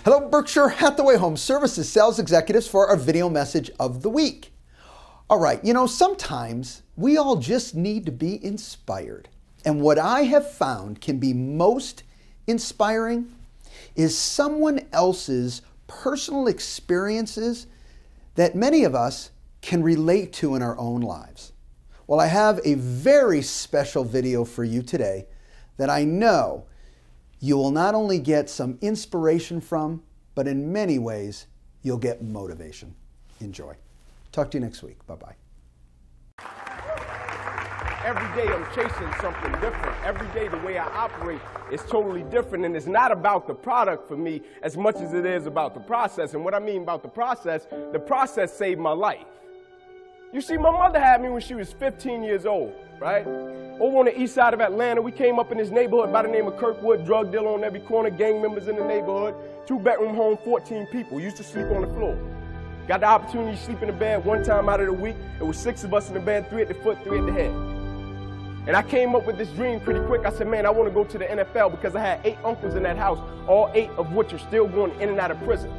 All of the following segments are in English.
Hello, Berkshire Hathaway Home Services sales executives for our video message of the week. All right, sometimes we all just need to be inspired. And what I have found can be most inspiring is someone else's personal experiences that many of us can relate to in our own lives. Well, I have a very special video for you today that I know you will not only get some inspiration from, but in many ways, you'll get motivation. Enjoy. Talk to you next week. Bye-bye. Every day I'm chasing something different. Every day the way I operate is totally different, and it's not about the product for me as much as it is about the process. And what I mean about the process saved my life. You see, my mother had me when she was 15 years old, right? Over on the east side of Atlanta, we came up in this neighborhood by the name of Kirkwood, drug dealer on every corner, gang members in the neighborhood, 2-bedroom home, 14 people, used to sleep on the floor. Got the opportunity to sleep in the bed one time out of the week. It was 6 of us in the bed, 3 at the foot, 3 at the head. And I came up with this dream pretty quick. I said, man, I want to go to the NFL because I had 8 uncles in that house, all 8 of which are still going in and out of prison.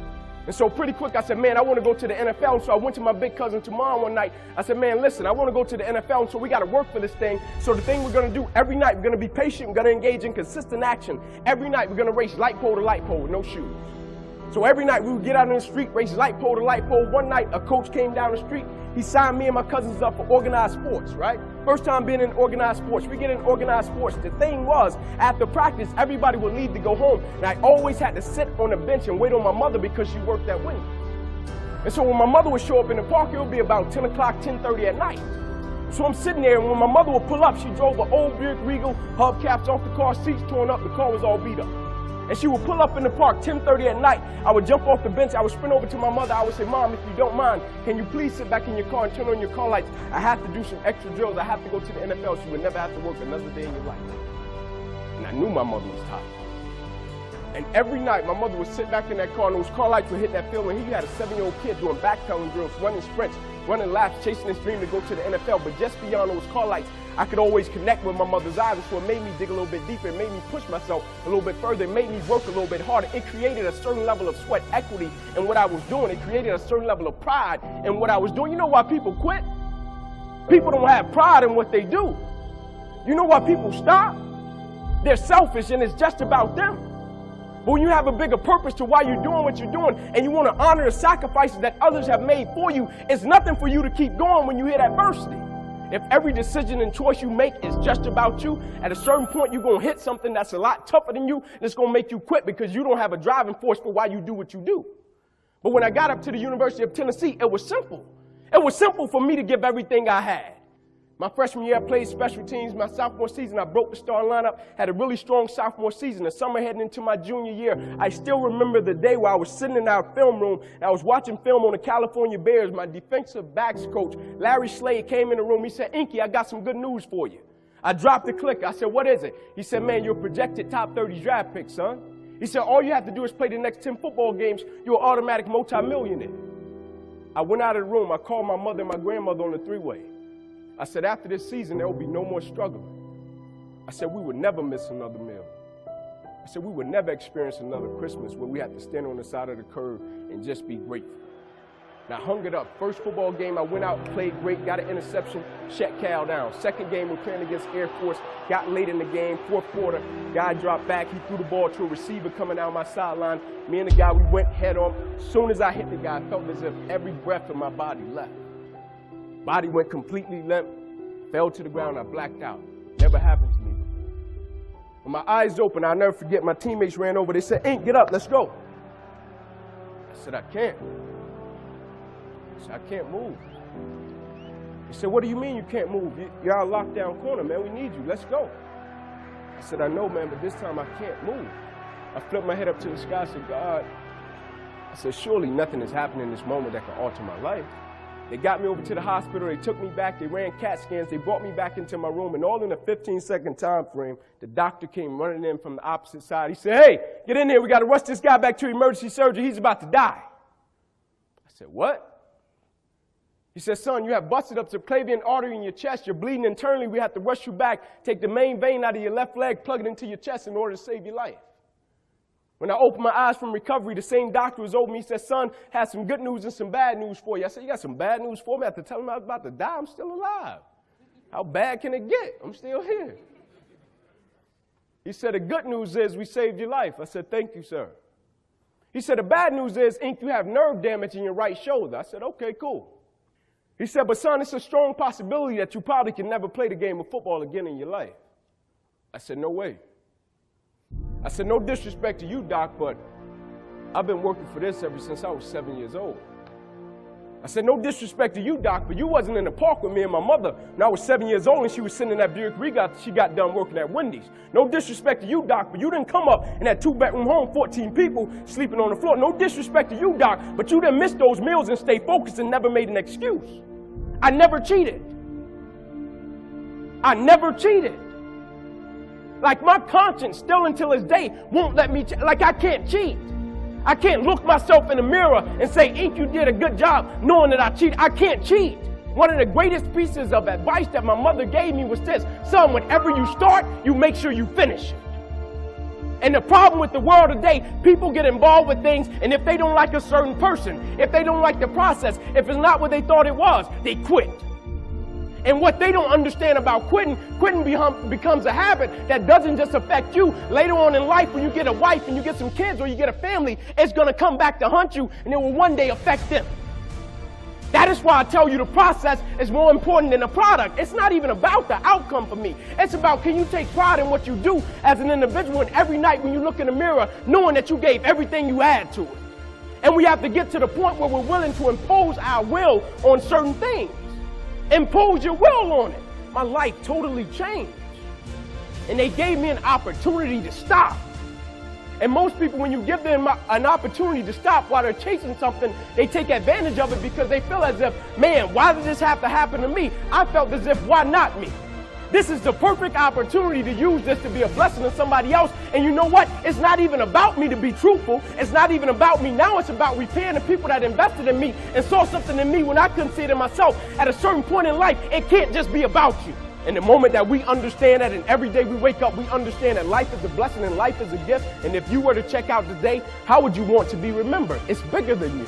And so pretty quick, I said, man, I want to go to the NFL. And so I went to my big cousin tomorrow one night. I said, man, listen, I want to go to the NFL. And so we got to work for this thing. So the thing we're going to do every night, we're going to be patient. We're going to engage in consistent action. Every night, we're going to race light pole to light pole with no shoes. So every night, we would get out on the street, race light pole to light pole. One night, a coach came down the street. He signed me and my cousins up for organized sports, right? First time being in organized sports. We get in organized sports. The thing was, after practice, everybody would leave to go home. And I always had to sit on the bench and wait on my mother because she worked at Wendy's. And so when my mother would show up in the park, it would be about 10 o'clock, 10:30 at night. So I'm sitting there, and when my mother would pull up, she drove an old Buick Regal, hubcaps off the car, seats torn up, the car was all beat up. And she would pull up in the park 10:30 at night. I would jump off the bench. I would sprint over to my mother. I would say, Mom, if you don't mind, can you please sit back in your car and turn on your car lights? I have to do some extra drills. I have to go to the NFL. She would never have to work another day in your life. And I knew my mother was tired. And every night, my mother would sit back in that car, and those car lights would hit that field. And he had a 7-year-old kid doing backpedaling drills, running sprints, running laps, chasing his dream to go to the NFL. But just beyond those car lights, I could always connect with my mother's eyes. So it made me dig a little bit deeper. It made me push myself a little bit further. It made me work a little bit harder. It created a certain level of sweat equity in what I was doing. It created a certain level of pride in what I was doing. You know why people quit? People don't have pride in what they do. You know why people stop? They're selfish, and it's just about them. But when you have a bigger purpose to why you're doing what you're doing, and you want to honor the sacrifices that others have made for you, it's nothing for you to keep going when you hit adversity. If every decision and choice you make is just about you, at a certain point you're going to hit something that's a lot tougher than you, and it's going to make you quit because you don't have a driving force for why you do what you do. But when I got up to the University of Tennessee, it was simple. It was simple for me to give everything I had. My freshman year, I played special teams. My sophomore season, I broke the starting lineup, had a really strong sophomore season. The summer heading into my junior year, I still remember the day where I was sitting in our film room, and I was watching film on the California Bears. My defensive backs coach, Larry Slade, came in the room. He said, Inky, I got some good news for you. I dropped the clicker. I said, what is it? He said, man, you're a projected top 30 draft pick, son. He said, all you have to do is play the next 10 football games. You're an automatic multimillionaire. I went out of the room. I called my mother and my grandmother on the three-way. I said, after this season, there will be no more struggling. I said, we would never miss another meal. I said, we would never experience another Christmas where we have to stand on the side of the curb and just be grateful. And I hung it up. First football game, I went out, played great, got an interception, shut Cal down. Second game, we're playing against Air Force, got late in the game, fourth quarter, guy dropped back, he threw the ball to a receiver coming down my sideline. Me and the guy, we went head on. As soon as I hit the guy, I felt as if every breath of my body left. Body went completely limp, fell to the ground, I blacked out. Never happened to me before. When my eyes opened, I'll never forget, my teammates ran over, they said, Ink, get up, let's go. I said, I can't. I said, I can't move. They said, what do you mean you can't move? You're our lockdown corner, man, we need you, let's go. I said, I know, man, but this time I can't move. I flipped my head up to the sky, I said, God, I said, surely nothing is happening in this moment that can alter my life. They got me over to the hospital, they took me back, they ran CAT scans, they brought me back into my room, and all in a 15-second time frame, the doctor came running in from the opposite side. He said, hey, get in here, we got to rush this guy back to emergency surgery, he's about to die. I said, what? He said, son, you have busted up subclavian artery in your chest, you're bleeding internally, we have to rush you back, take the main vein out of your left leg, plug it into your chest in order to save your life. When I opened my eyes from recovery, the same doctor was over me. He said, son, had some good news and some bad news for you. I said, you got some bad news for me? After telling him I was about to die, I'm still alive. How bad can it get? I'm still here. He said, the good news is we saved your life. I said, thank you, sir. He said, the bad news is, Ink, you have nerve damage in your right shoulder. I said, okay, cool. He said, but son, it's a strong possibility that you probably can never play the game of football again in your life. I said, no way. I said, no disrespect to you, Doc, but I've been working for this ever since I was 7 years old. I said, no disrespect to you, Doc, but you wasn't in the park with me and my mother when I was 7 years old and she was sitting in that Buick Regal. She got done working at Wendy's. No disrespect to you, Doc, but you didn't come up in that 2-bedroom home, 14 people sleeping on the floor. No disrespect to you, Doc, but you didn't miss those meals and stay focused and never made an excuse. I never cheated. I never cheated. Like my conscience still until this day won't let me, like I can't cheat. I can't look myself in the mirror and say, Ink, you did a good job knowing that I cheated. I can't cheat. One of the greatest pieces of advice that my mother gave me was this: son, whenever you start, you make sure you finish it. And the problem with the world today, people get involved with things, and if they don't like a certain person, if they don't like the process, if it's not what they thought it was, they quit. And what they don't understand about quitting becomes a habit that doesn't just affect you. Later on in life, when you get a wife and you get some kids or you get a family, it's going to come back to haunt you, and it will one day affect them. That is why I tell you the process is more important than the product. It's not even about the outcome for me. It's about, can you take pride in what you do as an individual, and every night when you look in the mirror, knowing that you gave everything you had to it. And we have to get to the point where we're willing to impose our will on certain things. Impose your will on it. My life totally changed. And they gave me an opportunity to stop. And most people, when you give them an opportunity to stop while they're chasing something, they take advantage of it because they feel as if, man, why did this have to happen to me? I felt as if, why not me? This is the perfect opportunity to use this to be a blessing to somebody else. And you know what? It's not even about me to be truthful. It's not even about me now. It's about repaying the people that invested in me and saw something in me when I couldn't see it in myself. At a certain point in life, it can't just be about you. And the moment that we understand that, and every day we wake up, we understand that life is a blessing and life is a gift. And if you were to check out today, how would you want to be remembered? It's bigger than you.